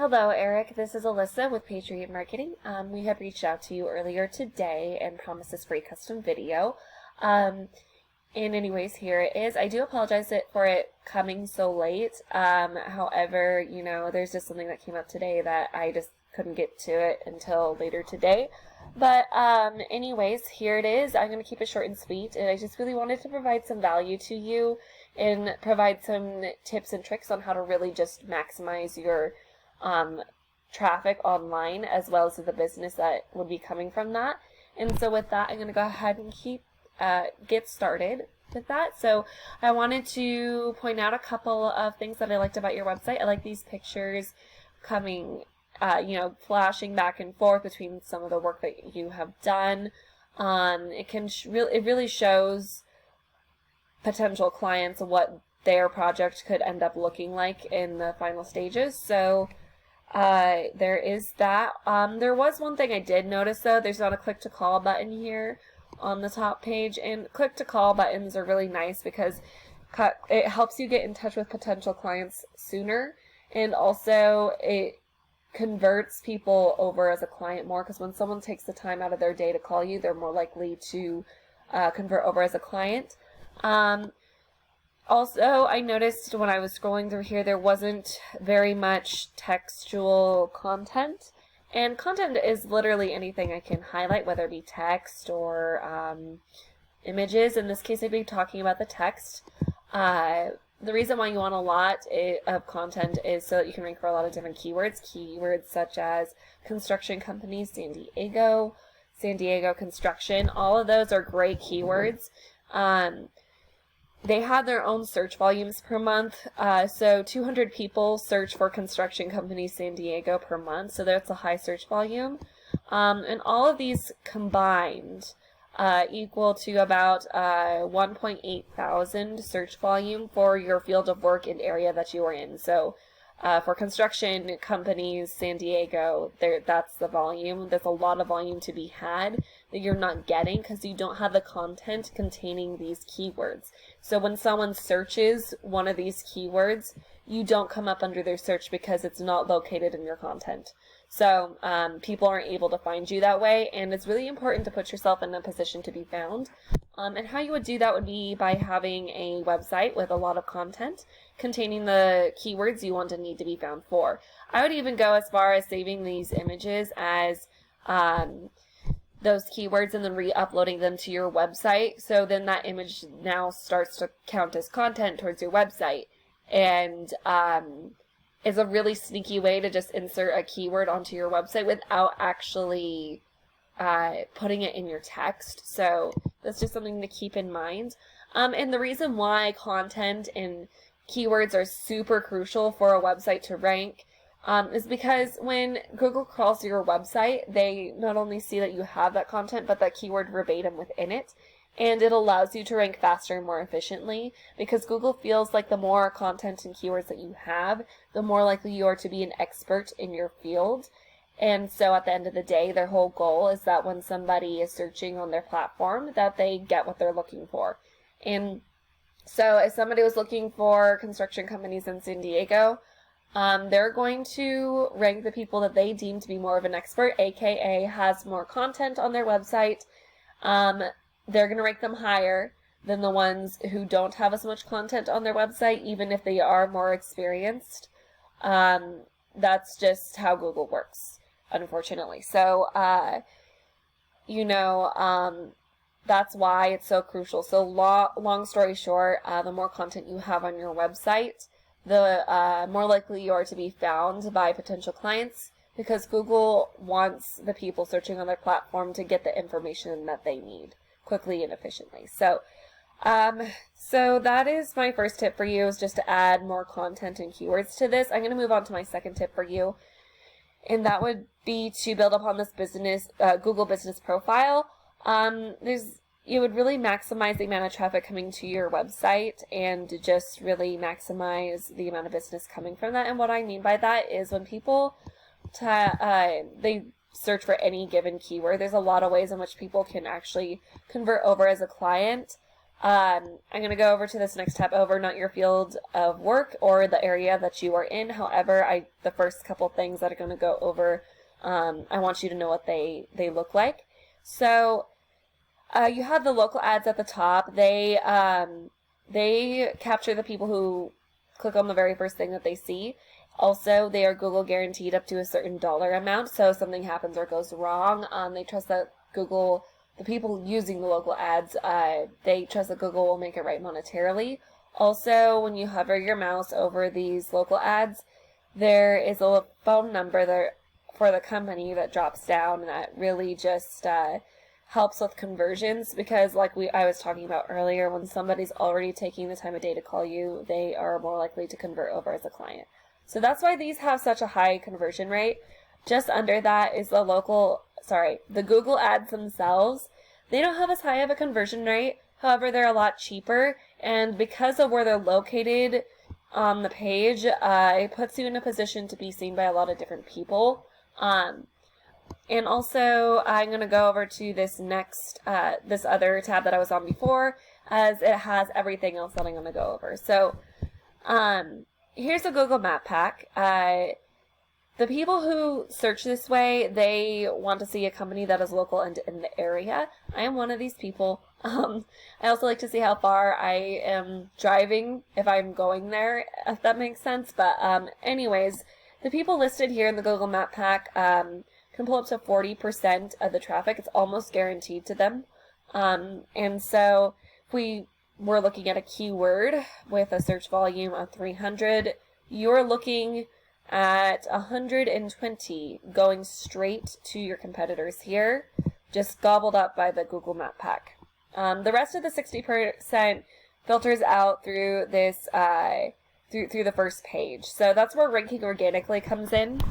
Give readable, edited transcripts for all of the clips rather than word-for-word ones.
Hello, Eric. This is Alyssa with Patriot Marketing. We had reached out to you earlier today and promised this free custom video. Anyways, here it is. I do apologize for it coming so late. However, there's just something that came up today that I just couldn't get to it until later today. But anyways, here it is. I'm going to keep it short and sweet, and I just really wanted to provide some value to you and provide some tips and tricks on how to really just maximize your traffic online, as well as the business that would be coming from that. And so with that, I'm going to go ahead and get started with that. So I wanted to point out a couple of things that I liked about your website. I like these pictures coming, flashing back and forth between some of the work that you have done. It really shows potential clients what their project could end up looking like in the final stages. So there is that. There was one thing I did notice though. There's not a click to call button here on the top page, and click to call buttons are really nice because it helps you get in touch with potential clients sooner, and also it converts people over as a client more, because when someone takes the time out of their day to call you, they're more likely to convert over as a client. Also, I noticed when I was scrolling through here, there wasn't very much textual content. And content is literally anything I can highlight, whether it be text or images. In this case, I'd be talking about the text. The reason why you want a lot of content is so that you can rank for a lot of different keywords. Keywords such as construction companies, San Diego construction. All of those are great keywords. They have their own search volumes per month, so 200 people search for construction company San Diego per month, so that's a high search volume. And all of these combined equal to about 1.8 thousand search volume for your field of work and area that you are in. So for construction companies, San Diego, that's the volume. There's a lot of volume to be had that you're not getting because you don't have the content containing these keywords. So when someone searches one of these keywords, you don't come up under their search because it's not located in your content. So people aren't able to find you that way, and it's really important to put yourself in a position to be found. And how you would do that would be by having a website with a lot of content containing the keywords you want and need to be found for. I would even go as far as saving these images as those keywords and then re-uploading them to your website. So then that image now starts to count as content towards your website. And is a really sneaky way to just insert a keyword onto your website without actually putting it in your text. So that's just something to keep in mind. And the reason why content and keywords are super crucial for a website to rank is because when Google crawls your website, they not only see that you have that content, but that keyword verbatim within it. And it allows you to rank faster and more efficiently, because Google feels like the more content and keywords that you have, the more likely you are to be an expert in your field. And so at the end of the day, their whole goal is that when somebody is searching on their platform, that they get what they're looking for. And so if somebody was looking for construction companies in San Diego, they're going to rank the people that they deem to be more of an expert, aka has more content on their website. They're going to rank them higher than the ones who don't have as much content on their website, even if they are more experienced. That's just how Google works, unfortunately. So, that's why it's so crucial. So long story short, the more content you have on your website, the more likely you are to be found by potential clients, because Google wants the people searching on their platform to get the information that they need quickly and efficiently. So that is my first tip for you, is just to add more content and keywords to this. I'm going to move on to my second tip for you, and that would be to build upon this Google business profile. You would really maximize the amount of traffic coming to your website and just really maximize the amount of business coming from that. And what I mean by that is when people they search for any given keyword, there's a lot of ways in which people can actually convert over as a client. I'm going to go over to this next tab over, not your field of work or the area that you are in. However, the first couple things that I'm going to go over, I want you to know what they look like. So you have the local ads at the top. They capture the people who click on the very first thing that they see. Also, they are Google guaranteed up to a certain dollar amount. So if something happens or goes wrong, they trust that Google, the people using the local ads, they trust that Google will make it right monetarily. Also, when you hover your mouse over these local ads, there is a phone number there for the company that drops down, and that really just helps with conversions, because like I was talking about earlier, when somebody's already taking the time of day to call you, they are more likely to convert over as a client. So that's why these have such a high conversion rate. Just under that is the Google ads themselves. They don't have as high of a conversion rate. However, they're a lot cheaper, and because of where they're located on the page, it puts you in a position to be seen by a lot of different people. And also, I'm going to go over to this next, this other tab that I was on before, as it has everything else that I'm going to go over. So, here's a Google Map Pack. The people who search this way, they want to see a company that is local and in the area. I am one of these people. I also like to see how far I am driving if I'm going there, if that makes sense. But anyways, the people listed here in the Google Map Pack can pull up to 40% of the traffic. It's almost guaranteed to them. And so if we were looking at a keyword with a search volume of 300, you're looking at 120 going straight to your competitors here, just gobbled up by the Google Map Pack. The rest of the 60% filters out through this through the first page. So that's where ranking organically comes in.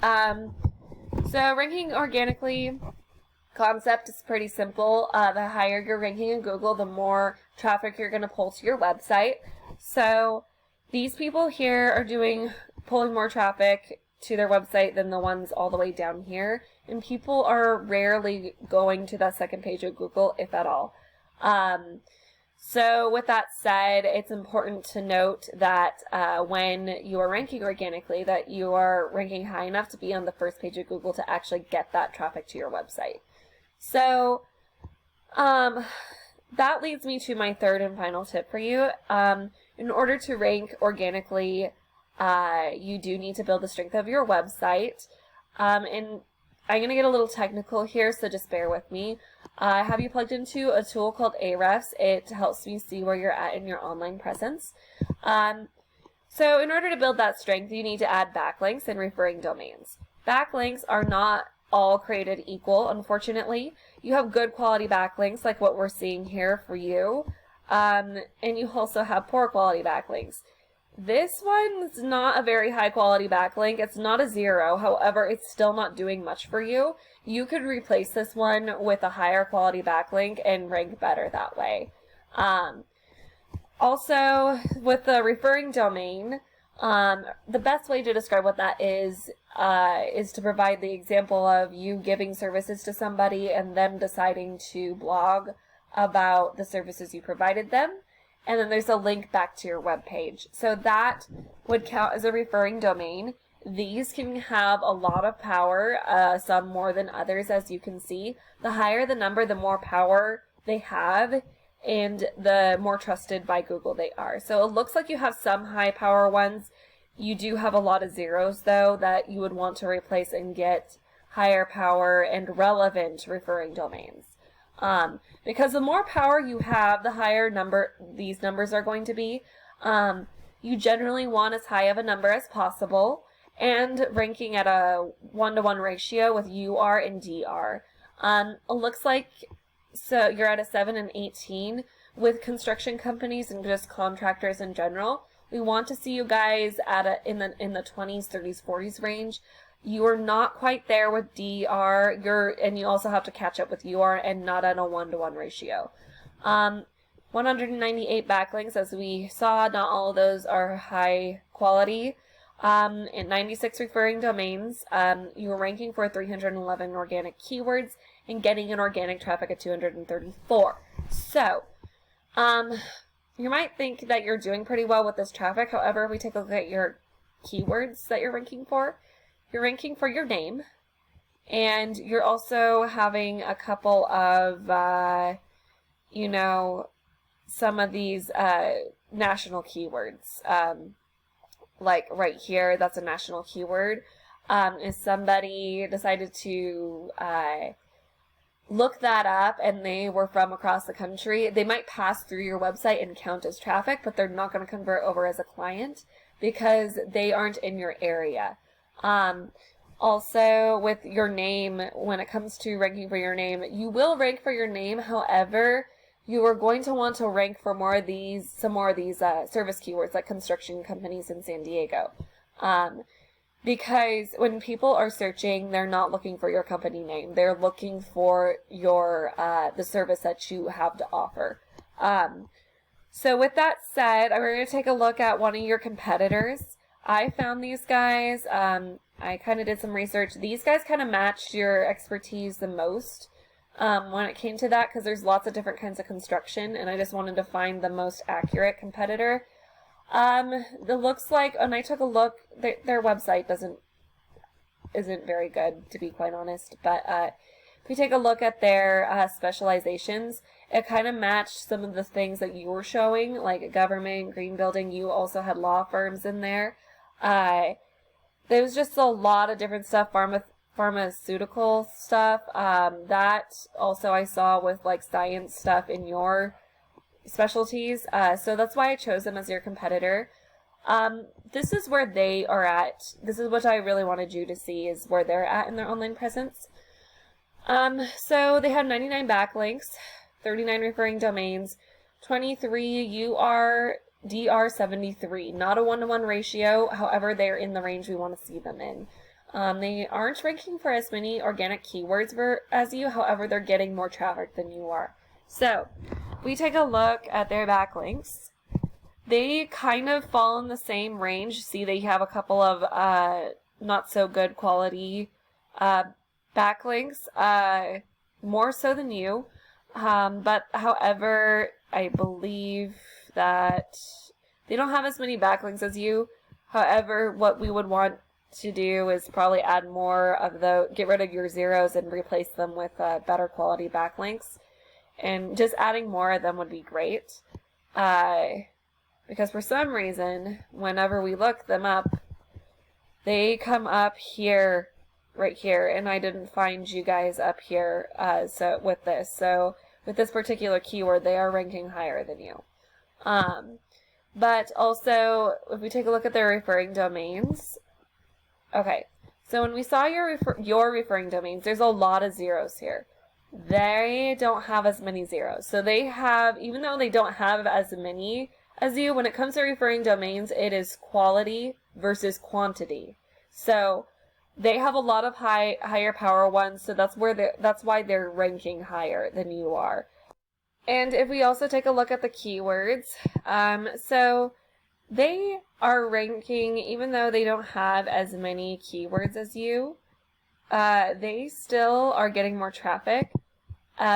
So ranking organically concept is pretty simple. The higher you're ranking in Google, the more traffic you're going to pull to your website. So these people here are pulling more traffic to their website than the ones all the way down here, and people are rarely going to that second page of Google, if at all. So with that said, it's important to note that when you are ranking organically, that you are ranking high enough to be on the first page of Google to actually get that traffic to your website. So that leads me to my third and final tip for you. In order to rank organically, you do need to build the strength of your website. And I'm going to get a little technical here, so just bear with me. I have you plugged into a tool called Ahrefs. It helps me see where you're at in your online presence. So in order to build that strength, you need to add backlinks and referring domains. Backlinks are not all created equal, unfortunately. You have good quality backlinks like what we're seeing here for you. And you also have poor quality backlinks. This one's not a very high quality backlink. It's not a 0. However, it's still not doing much for you. You could replace this one with a higher quality backlink and rank better that way. Also, with the referring domain, the best way to describe what that is to provide the example of you giving services to somebody and them deciding to blog about the services you provided them. And then there's a link back to your web page. So that would count as a referring domain. These can have a lot of power, some more than others, as you can see. The higher the number, the more power they have, and the more trusted by Google they are. So it looks like you have some high power ones. You do have a lot of zeros, though, that you would want to replace and get higher power and relevant referring domains. Because the more power you have, the higher these numbers are going to be. You generally want as high of a number as possible, and ranking at a 1-to-1 ratio with UR and DR. It looks like so you're at a 7 and 18 with construction companies and just contractors in general. We want to see you guys at in the 20s, 30s, 40s range. You are not quite there with DR. And you also have to catch up with UR and not at a 1-to-1 ratio. 198 backlinks, as we saw, not all of those are high quality. And 96 referring domains. You were ranking for 311 organic keywords and getting an organic traffic of 234. So, You might think that you're doing pretty well with this traffic. However, if we take a look at your keywords that you're ranking for your name, and you're also having a couple of, you know, some of these national keywords. Like right here, that's a national keyword. If somebody decided to look that up and they were from across the country, they might pass through your website and count as traffic, but they're not going to convert over as a client because they aren't in your area. Also, with your name, when it comes to ranking for your name, you will rank for your name. However, you are going to want to rank for some more of these service keywords like construction companies in San Diego. Because when people are searching, they're not looking for your company name. They're looking for your the service that you have to offer. So with that said, we're going to take a look at one of your competitors. I found these guys. I kind of did some research. These guys kind of matched your expertise the most when it came to that, because there's lots of different kinds of construction, and I just wanted to find the most accurate competitor. It looks like, and I took a look, their website isn't very good, to be quite honest, but if we take a look at their specializations, it kind of matched some of the things that you were showing, like government, green building. You also had law firms in there. There was just a lot of different stuff, pharmaceutical stuff. That also I saw with like science stuff in your specialties. So that's why I chose them as your competitor. This is where they are at. This is what I really wanted you to see, is where they're at in their online presence. So they have 99 backlinks, 39 referring domains, 23 DR73, not a 1-to-1 ratio. However, they're in the range we want to see them in. They aren't ranking for as many organic keywords as you. However, they're getting more traffic than you are. So we take a look at their backlinks. They kind of fall in the same range. See, they have a couple of not so good quality backlinks, more so than you. But however, I believe that they don't have as many backlinks as you. However, what we would want to do is probably add more of get rid of your zeros and replace them with better quality backlinks. And just adding more of them would be great. Because for some reason, whenever we look them up, they come up here, right here, and I didn't find you guys up here. So with this particular keyword, they are ranking higher than you. But also, if we take a look at their referring domains, okay, so when we saw your referring domains, there's a lot of zeros here. They don't have as many zeros. So they have, even though they don't have as many as you, when it comes to referring domains, it is quality versus quantity. So they have a lot of higher power ones, so that's why they're ranking higher than you are. And if we also take a look at the keywords, so they are ranking, even though they don't have as many keywords as you, they still are getting more traffic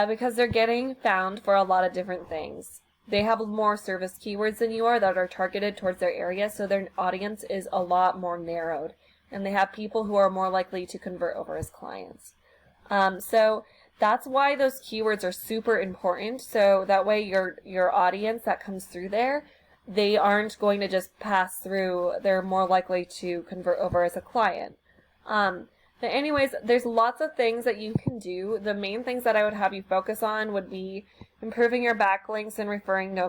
because they're getting found for a lot of different things. They have more service keywords than you are that are targeted towards their area, so their audience is a lot more narrowed, and they have people who are more likely to convert over as clients. So that's why those keywords are super important, so that way your audience that comes through there, they aren't going to just pass through, they're more likely to convert over as a client. But anyways, there's lots of things that you can do. The main things that I would have you focus on would be improving your backlinks and referring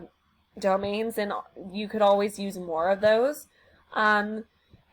domains, and you could always use more of those. And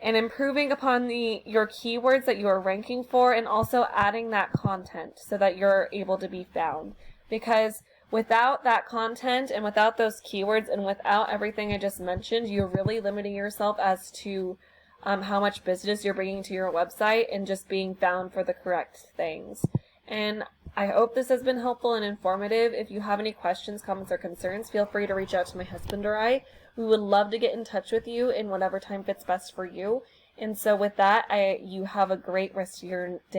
improving upon your keywords that you are ranking for, and also adding that content so that you're able to be found. Because without that content and without those keywords and without everything I just mentioned, you're really limiting yourself as to how much business you're bringing to your website and just being found for the correct things. And I hope this has been helpful and informative. If you have any questions, comments, or concerns, feel free to reach out to my husband or I. We would love to get in touch with you in whatever time fits best for you. And so with that, you have a great rest of your day.